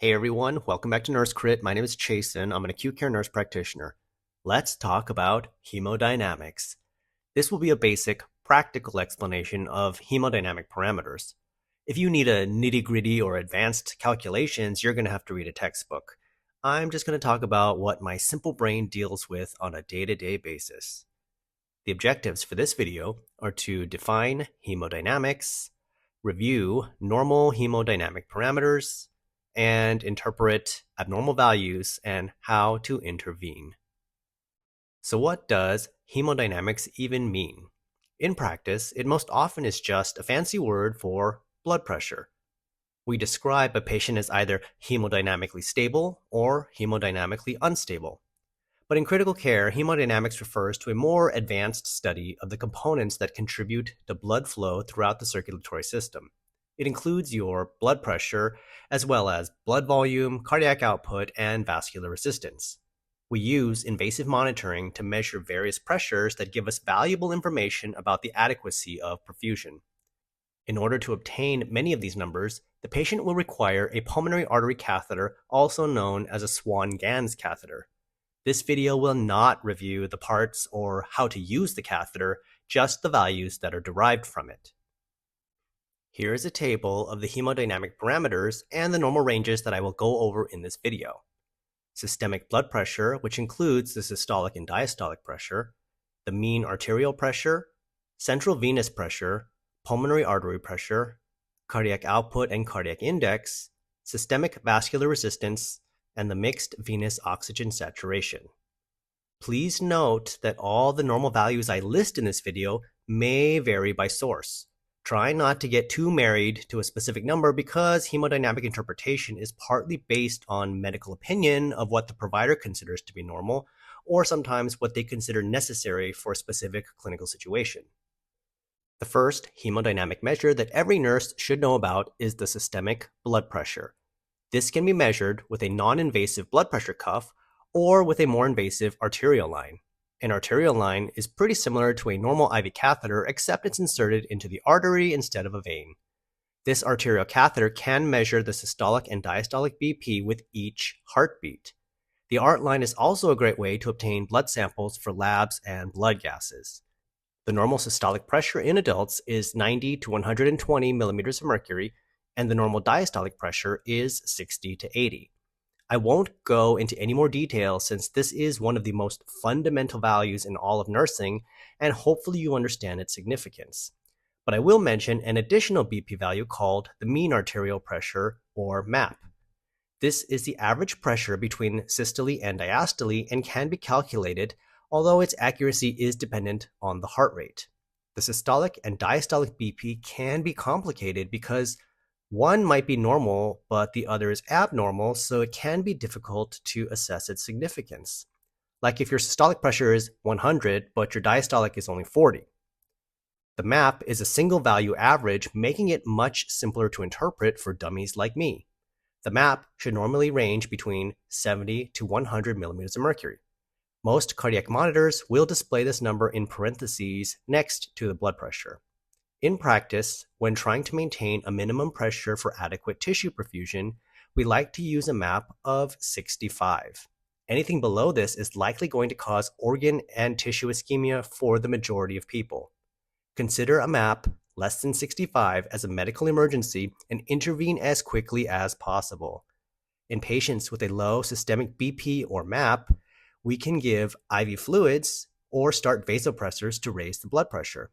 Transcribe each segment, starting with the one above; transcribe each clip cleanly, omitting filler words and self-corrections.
Hey everyone, welcome back to Nurse Crit. My name is Chasen. I'm an acute care nurse practitioner. Let's talk about hemodynamics. This will be a basic, practical explanation of hemodynamic parameters. If you need a nitty-gritty or advanced calculations, you're going to have to read a textbook. I'm just going to talk about what my simple brain deals with on a day-to-day basis. The objectives for this video are to define hemodynamics, review normal hemodynamic parameters, and interpret abnormal values and how to intervene. So what does hemodynamics even mean? In practice, it most often is just a fancy word for blood pressure. We describe a patient as either hemodynamically stable or hemodynamically unstable. But in critical care, hemodynamics refers to a more advanced study of the components that contribute to blood flow throughout the circulatory system. It includes your blood pressure, as well as blood volume, cardiac output, and vascular resistance. We use invasive monitoring to measure various pressures that give us valuable information about the adequacy of perfusion. In order to obtain many of these numbers, the patient will require a pulmonary artery catheter, also known as a Swan-Ganz catheter. This video will not review the parts or how to use the catheter, just the values that are derived from it. Here is a table of the hemodynamic parameters and the normal ranges that I will go over in this video. Systemic blood pressure, which includes the systolic and diastolic pressure, the mean arterial pressure, central venous pressure, pulmonary artery pressure, cardiac output and cardiac index, systemic vascular resistance, and the mixed venous oxygen saturation. Please note that all the normal values I list in this video may vary by source. Try not to get too married to a specific number because hemodynamic interpretation is partly based on medical opinion of what the provider considers to be normal, or sometimes what they consider necessary for a specific clinical situation. The first hemodynamic measure that every nurse should know about is the systemic blood pressure. This can be measured with a non-invasive blood pressure cuff or with a more invasive arterial line. An arterial line is pretty similar to a normal IV catheter, except it's inserted into the artery instead of a vein. This arterial catheter can measure the systolic and diastolic BP with each heartbeat. The ART line is also a great way to obtain blood samples for labs and blood gases. The normal systolic pressure in adults is 90 to 120 millimeters of mercury, and the normal diastolic pressure is 60 to 80. I won't go into any more detail since this is one of the most fundamental values in all of nursing, and hopefully you understand its significance. But I will mention an additional BP value called the mean arterial pressure, or MAP. This is the average pressure between systole and diastole and can be calculated, although its accuracy is dependent on the heart rate. The systolic and diastolic BP can be complicated because one might be normal, but the other is abnormal, so it can be difficult to assess its significance. Like if your systolic pressure is 100, but your diastolic is only 40. The MAP is a single value average, making it much simpler to interpret for dummies like me. The MAP should normally range between 70 to 100 millimeters of mercury. Most cardiac monitors will display this number in parentheses next to the blood pressure. In practice, when trying to maintain a minimum pressure for adequate tissue perfusion, we like to use a MAP of 65. Anything below this is likely going to cause organ and tissue ischemia for the majority of people. Consider a MAP less than 65 as a medical emergency and intervene as quickly as possible. In patients with a low systemic BP or MAP, we can give IV fluids or start vasopressors to raise the blood pressure.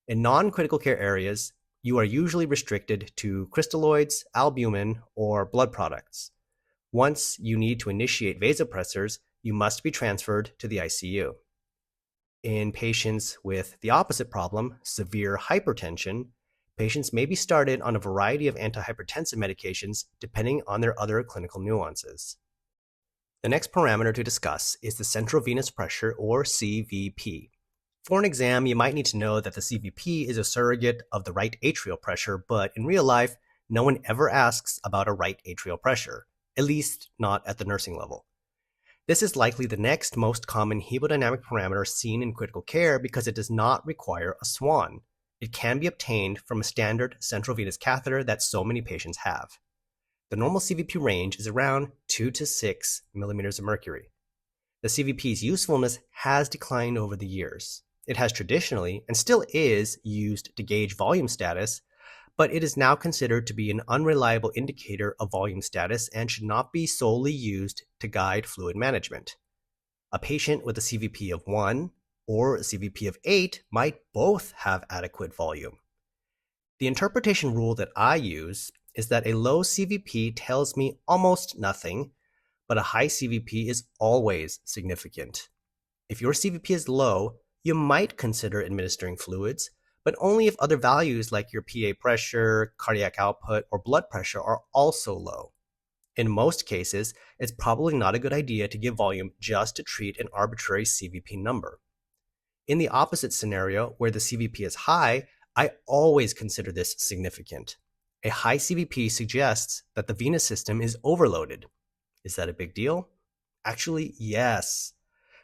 In non-critical care areas, you are usually restricted to crystalloids, albumin, or blood products. Once you need to initiate vasopressors, you must be transferred to the ICU. In patients with the opposite problem, severe hypertension, patients may be started on a variety of antihypertensive medications depending on their other clinical nuances. The next parameter to discuss is the central venous pressure, or CVP. For an exam, you might need to know that the CVP is a surrogate of the right atrial pressure, but in real life, no one ever asks about a right atrial pressure, at least not at the nursing level. This is likely the next most common hemodynamic parameter seen in critical care because it does not require a Swan. It can be obtained from a standard central venous catheter that so many patients have. The normal CVP range is around 2 to 6 millimeters of mercury. The CVP's usefulness has declined over the years. It has traditionally, and still is, used to gauge volume status, but it is now considered to be an unreliable indicator of volume status and should not be solely used to guide fluid management. A patient with a CVP of 1 or a CVP of 8 might both have adequate volume. The interpretation rule that I use is that a low CVP tells me almost nothing, but a high CVP is always significant. If your CVP is low, you might consider administering fluids, but only if other values like your PA pressure, cardiac output, or blood pressure are also low. In most cases, it's probably not a good idea to give volume just to treat an arbitrary CVP number. In the opposite scenario, where the CVP is high, I always consider this significant. A high CVP suggests that the venous system is overloaded. Is that a big deal? Actually, yes.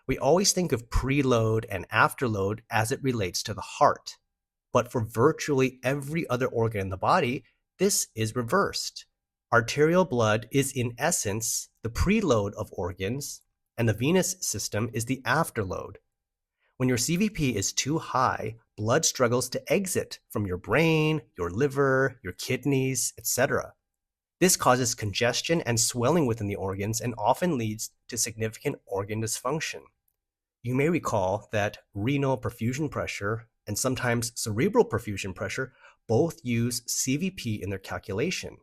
We always think of preload and afterload as it relates to the heart. But for virtually every other organ in the body, this is reversed. Arterial blood is in essence the preload of organs, and the venous system is the afterload. When your CVP is too high, blood struggles to exit from your brain, your liver, your kidneys, etc. This causes congestion and swelling within the organs and often leads to significant organ dysfunction. You may recall that renal perfusion pressure and sometimes cerebral perfusion pressure both use CVP in their calculation.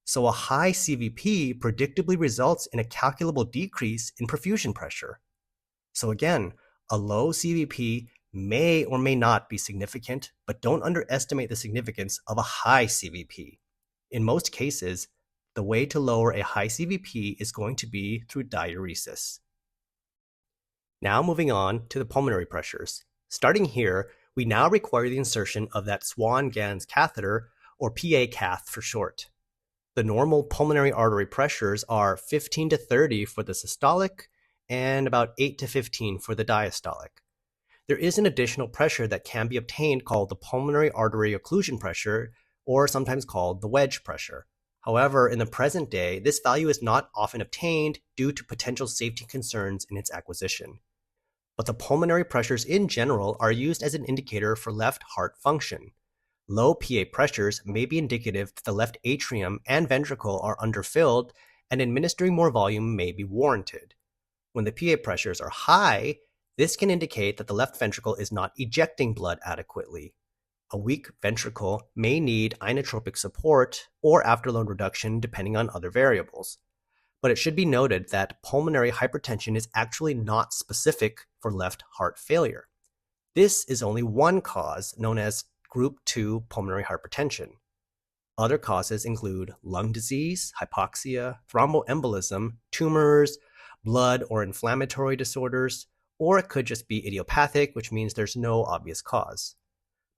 So a high CVP predictably results in a calculable decrease in perfusion pressure. So again, a low CVP may or may not be significant, but don't underestimate the significance of a high CVP. In most cases, the way to lower a high CVP is going to be through diuresis. Now moving on to the pulmonary pressures. Starting here, we now require the insertion of that Swan-Ganz catheter, or PA cath for short. The normal pulmonary artery pressures are 15 to 30 for the systolic and about 8 to 15 for the diastolic. There is an additional pressure that can be obtained called the pulmonary artery occlusion pressure, or sometimes called the wedge pressure. However, in the present day, this value is not often obtained due to potential safety concerns in its acquisition. But the pulmonary pressures in general are used as an indicator for left heart function. Low PA pressures may be indicative that the left atrium and ventricle are underfilled, and administering more volume may be warranted. When the PA pressures are high, this can indicate that the left ventricle is not ejecting blood adequately. A weak ventricle may need inotropic support or afterload reduction depending on other variables. But it should be noted that pulmonary hypertension is actually not specific for left heart failure. This is only one cause, known as Group 2 pulmonary hypertension. Other causes include lung disease, hypoxia, thromboembolism, tumors, blood or inflammatory disorders, or it could just be idiopathic, which means there's no obvious cause.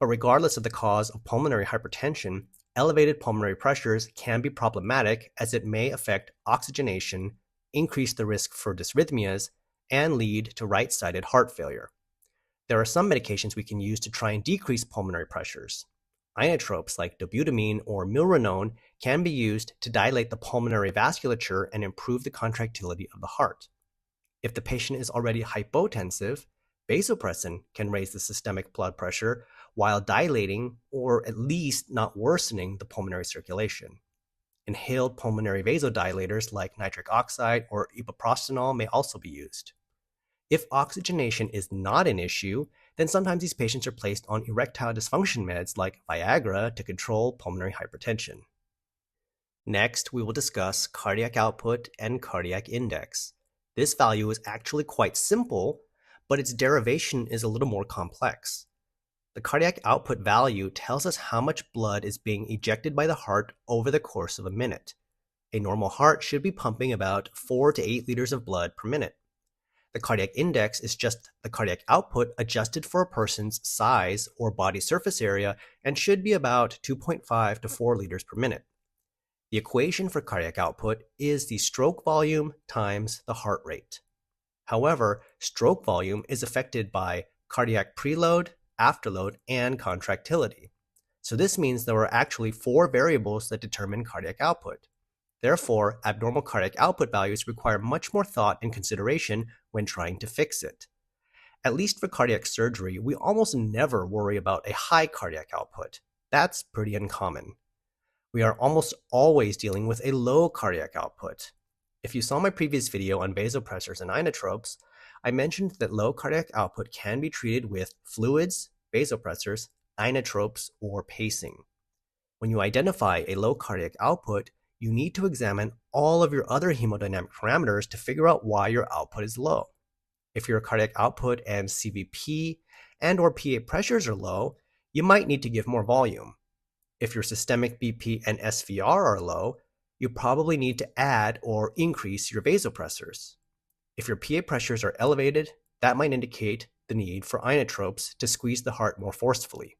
But regardless of the cause of pulmonary hypertension, elevated pulmonary pressures can be problematic as it may affect oxygenation, increase the risk for dysrhythmias, and lead to right-sided heart failure. There are some medications we can use to try and decrease pulmonary pressures. Inotropes like dobutamine or milrinone can be used to dilate the pulmonary vasculature and improve the contractility of the heart. If the patient is already hypotensive, vasopressin can raise the systemic blood pressure while dilating or at least not worsening the pulmonary circulation. Inhaled pulmonary vasodilators like nitric oxide or ibuprostanol may also be used. If oxygenation is not an issue, then sometimes these patients are placed on erectile dysfunction meds like Viagra to control pulmonary hypertension. Next, we will discuss cardiac output and cardiac index. This value is actually quite simple, but its derivation is a little more complex. The cardiac output value tells us how much blood is being ejected by the heart over the course of a minute. A normal heart should be pumping about 4 to 8 liters of blood per minute. The cardiac index is just the cardiac output adjusted for a person's size or body surface area and should be about 2.5 to 4 liters per minute. The equation for cardiac output is the stroke volume times the heart rate. However, stroke volume is affected by cardiac preload, afterload, and contractility. So this means there are actually 4 variables that determine cardiac output. Therefore, abnormal cardiac output values require much more thought and consideration when trying to fix it. At least for cardiac surgery, we almost never worry about a high cardiac output. That's pretty uncommon. We are almost always dealing with a low cardiac output. If you saw my previous video on vasopressors and inotropes, I mentioned that low cardiac output can be treated with fluids, vasopressors, inotropes, or pacing. When you identify a low cardiac output, you need to examine all of your other hemodynamic parameters to figure out why your output is low. If your cardiac output and CVP and/or PA pressures are low, you might need to give more volume. If your systemic BP and SVR are low, you probably need to add or increase your vasopressors. If your PA pressures are elevated, that might indicate the need for inotropes to squeeze the heart more forcefully.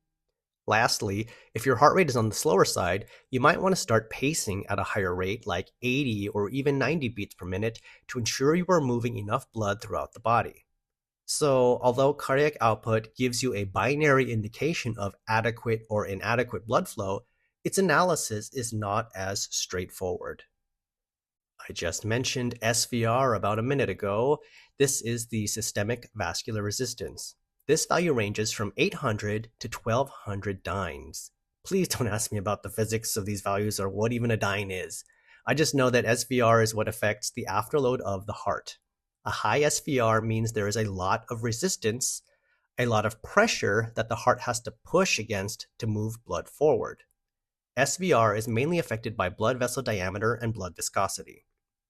Lastly, if your heart rate is on the slower side, you might want to start pacing at a higher rate, like 80 or even 90 beats per minute, to ensure you are moving enough blood throughout the body. So, although cardiac output gives you a binary indication of adequate or inadequate blood flow, its analysis is not as straightforward. I just mentioned SVR about a minute ago. This is the systemic vascular resistance. This value ranges from 800 to 1200 dynes. Please don't ask me about the physics of these values or what even a dyne is. I just know that SVR is what affects the afterload of the heart. A high SVR means there is a lot of resistance, a lot of pressure that the heart has to push against to move blood forward. SVR is mainly affected by blood vessel diameter and blood viscosity.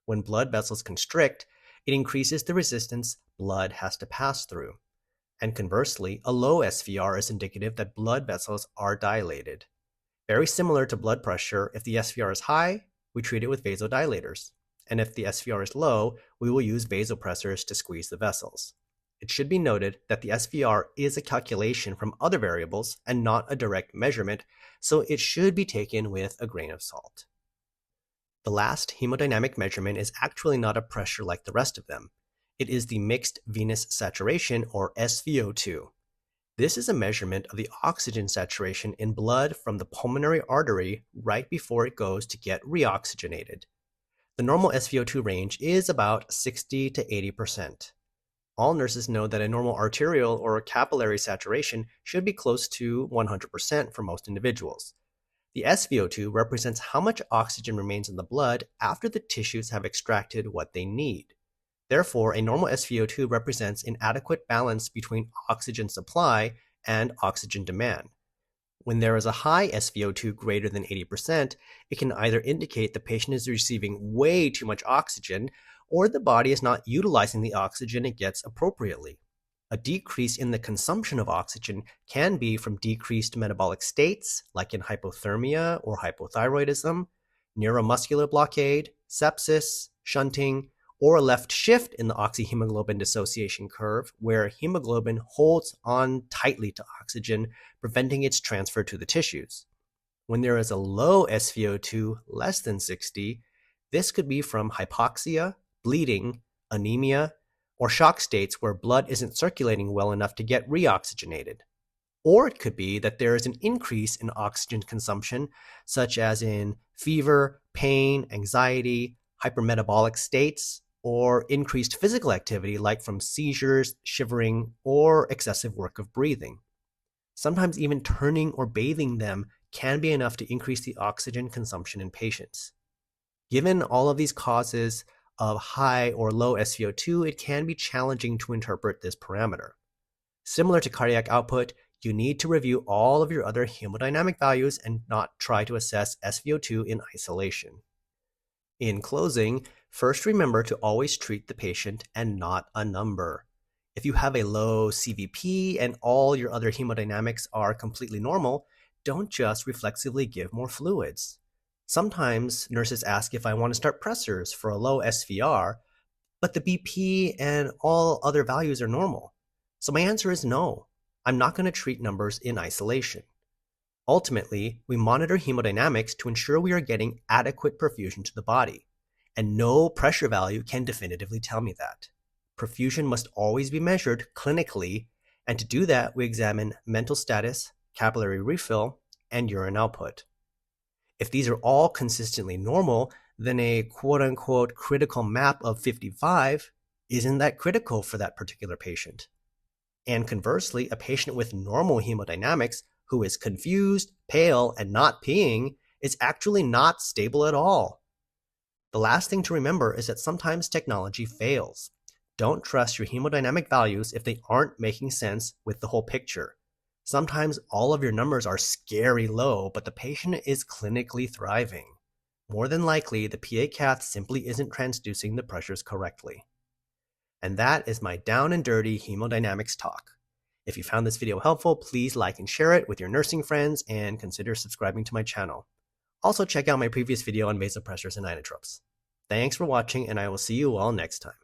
When blood vessels constrict, it increases the resistance blood has to pass through. And conversely, a low SVR is indicative that blood vessels are dilated. Very similar to blood pressure, if the SVR is high, we treat it with vasodilators. And if the SVR is low, we will use vasopressors to squeeze the vessels. It should be noted that the SVR is a calculation from other variables and not a direct measurement, so it should be taken with a grain of salt. The last hemodynamic measurement is actually not a pressure like the rest of them. It is the mixed venous saturation, or SVO2. This is a measurement of the oxygen saturation in blood from the pulmonary artery right before it goes to get reoxygenated. The normal SVO2 range is about 60 to 80%. All nurses know that a normal arterial or capillary saturation should be close to 100% for most individuals. The SVO2 represents how much oxygen remains in the blood after the tissues have extracted what they need. Therefore, a normal SVO2 represents an adequate balance between oxygen supply and oxygen demand. When there is a high SVO2 greater than 80%, it can either indicate the patient is receiving way too much oxygen, or the body is not utilizing the oxygen it gets appropriately. A decrease in the consumption of oxygen can be from decreased metabolic states, like in hypothermia or hypothyroidism, neuromuscular blockade, sepsis, shunting, or a left shift in the oxyhemoglobin dissociation curve, where hemoglobin holds on tightly to oxygen, preventing its transfer to the tissues. When there is a low SVO2 less than 60, this could be from hypoxia, bleeding, anemia, or shock states where blood isn't circulating well enough to get reoxygenated. Or it could be that there is an increase in oxygen consumption, such as in fever, pain, anxiety, hypermetabolic states, or increased physical activity like from seizures, shivering, or excessive work of breathing. Sometimes even turning or bathing them can be enough to increase the oxygen consumption in patients. Given all of these causes of high or low SVO2, it can be challenging to interpret this parameter. Similar to cardiac output, you need to review all of your other hemodynamic values and not try to assess SVO2 in isolation. In closing, first remember to always treat the patient and not a number. If you have a low CVP and all your other hemodynamics are completely normal, don't just reflexively give more fluids. Sometimes nurses ask if I want to start pressors for a low SVR, but the BP and all other values are normal. So my answer is no. I'm not going to treat numbers in isolation. Ultimately, we monitor hemodynamics to ensure we are getting adequate perfusion to the body, and no pressure value can definitively tell me that. Perfusion must always be measured clinically, and to do that, we examine mental status, capillary refill, and urine output. If these are all consistently normal, then a quote-unquote critical map of 55 isn't that critical for that particular patient. And conversely, a patient with normal hemodynamics who is confused, pale, and not peeing is actually not stable at all. The last thing to remember is that sometimes technology fails. Don't trust your hemodynamic values if they aren't making sense with the whole picture. Sometimes all of your numbers are scary low, but the patient is clinically thriving. More than likely, the PA cath simply isn't transducing the pressures correctly. And that is my down and dirty hemodynamics talk. If you found this video helpful, please like and share it with your nursing friends and consider subscribing to my channel. Also check out my previous video on vasopressors and inotropes. Thanks for watching, and I will see you all next time.